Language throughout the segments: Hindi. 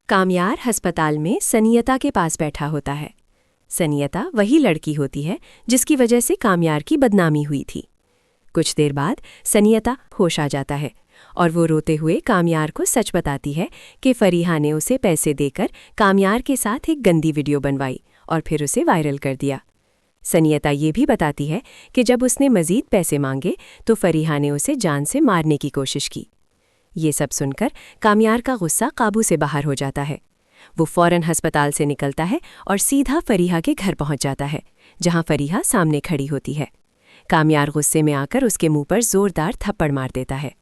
कामयार अस्पताल में सनियता के पास बैठा होता है। सनियता वही लड़की होती है जिसकी वजह से कामयार की बदनामी हुई थी। कुछ देर बाद सनियता होश आ जाता है और वो रोते हुए कामयार को सच बताती है कि फरीहा ने उसे पैसे देकर कामयार के साथ एक गंदी वीडियो बनवाई और फिर उसे वायरल कर दिया। सनियता ये भी बताती है कि जब उसने मज़ीद पैसे मांगे तो फरीहा ने उसे जान से मारने की कोशिश की। ये सब सुनकर कामयार का गुस्सा काबू से बाहर हो जाता है। वो फौरन अस्पताल से निकलता है और सीधा फरीहा के घर पहुंच जाता है, जहां फरीहा सामने खड़ी होती है। कामयार गुस्से में आकर उसके मुंह पर जोरदार थप्पड़ मार देता है।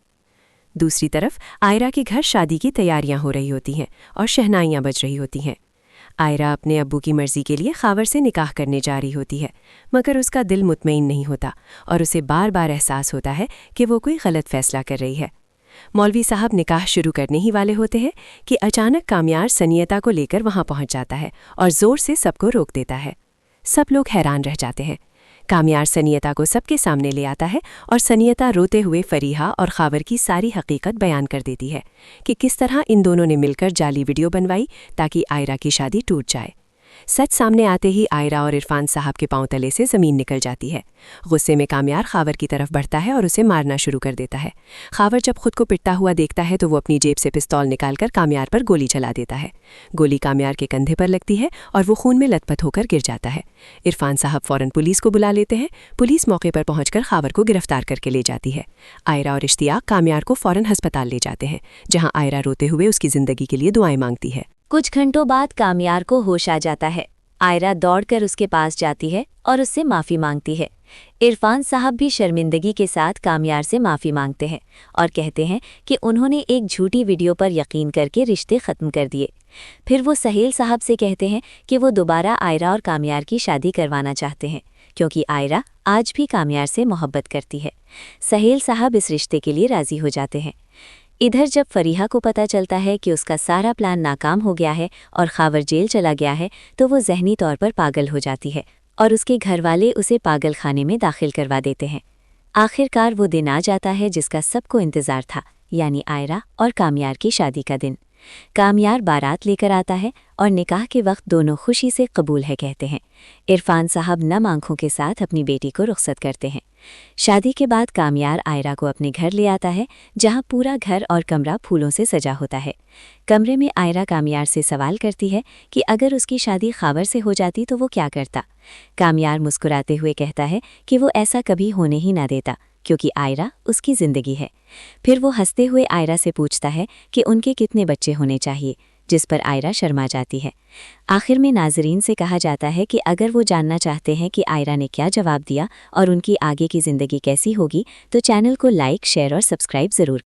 दूसरी तरफ आयरा के घर शादी की तैयारियां हो रही होती हैं और शहनाइयां बज रही होती हैं। आयरा अपने अब्बू की मर्जी के लिए खावर से निकाह करने जा रही होती है, मगर उसका दिल मुतमईन नहीं होता और उसे बार बार एहसास होता है कि वो कोई गलत फैसला कर रही है। मौलवी साहब निकाह शुरू करने ही वाले होते हैं कि अचानक कामयार सनियता को लेकर वहां पहुंच जाता है और जोर से सबको रोक देता है। सब लोग हैरान रह जाते हैं। कामयार सनियता को सबके सामने ले आता है और सनियता रोते हुए फरीहा और खावर की सारी हकीकत बयान कर देती है कि किस तरह इन दोनों ने मिलकर जाली वीडियो बनवाई ताकि आयरा की शादी टूट जाए। सच सामने आते ही आयरा और इरफान साहब के पांव तले से ज़मीन निकल जाती है। गुस्से में कामयार खावर की तरफ बढ़ता है और उसे मारना शुरू कर देता है। खावर जब खुद को पिटता हुआ देखता है तो वो अपनी जेब से पिस्तौल निकालकर कामयार पर गोली चला देता है। गोली कामयार के कंधे पर लगती है और वो खून में लथपथ होकर गिर जाता है। इरफान साहब फौरन पुलिस को बुला लेते हैं। पुलिस मौके पर पहुंचकर खावर को गिरफ्तार करके ले जाती है। आयरा और इश्तियाक कामयार को फौरन अस्पताल ले जाते हैं, जहां आयरा रोते हुए उसकी जिंदगी के लिए दुआएं मांगती है। कुछ घंटों बाद कामयार को होश आ जाता है। आयरा दौड़कर उसके पास जाती है और उससे माफ़ी मांगती है। इरफान साहब भी शर्मिंदगी के साथ कामयार से माफ़ी मांगते हैं और कहते हैं कि उन्होंने एक झूठी वीडियो पर यकीन करके रिश्ते ख़त्म कर दिए। फिर वो सहेल साहब से कहते हैं कि वो दोबारा आयरा और कामयार की शादी करवाना चाहते हैं, क्योंकि आयरा आज भी कामयार से मोहब्बत करती है। सहेल साहब इस रिश्ते के लिए राज़ी हो जाते हैं। इधर जब फरीहा को पता चलता है कि उसका सारा प्लान नाकाम हो गया है और खावर जेल चला गया है, तो वो ज़हनी तौर पर पागल हो जाती है और उसके घरवाले उसे पागल खाने में दाखिल करवा देते हैं। आखिरकार वो दिन आ जाता है जिसका सबको इंतज़ार था, यानी आयरा और कामयार की शादी का दिन। कामयार बारात लेकर आता है और निकाह के वक्त दोनों खुशी से कबूल है कहते हैं। इरफान साहब नम आंखों के साथ अपनी बेटी को रुखसत करते हैं। शादी के बाद कामयार आयरा को अपने घर ले आता है, जहां पूरा घर और कमरा फूलों से सजा होता है। कमरे में आयरा कामयार से सवाल करती है कि अगर उसकी शादी खावर से हो जाती तो वो क्या करता। कामयार मुस्कुराते हुए कहता है कि वो ऐसा कभी होने ही ना देता, क्योंकि आयरा उसकी ज़िंदगी है। फिर वो हंसते हुए आयरा से पूछता है कि उनके कितने बच्चे होने चाहिए, जिस पर आयरा शर्मा जाती है। आखिर में नाज़रीन से कहा जाता है कि अगर वो जानना चाहते हैं कि आयरा ने क्या जवाब दिया और उनकी आगे की ज़िंदगी कैसी होगी, तो चैनल को लाइक, शेयर और सब्सक्राइब ज़रूर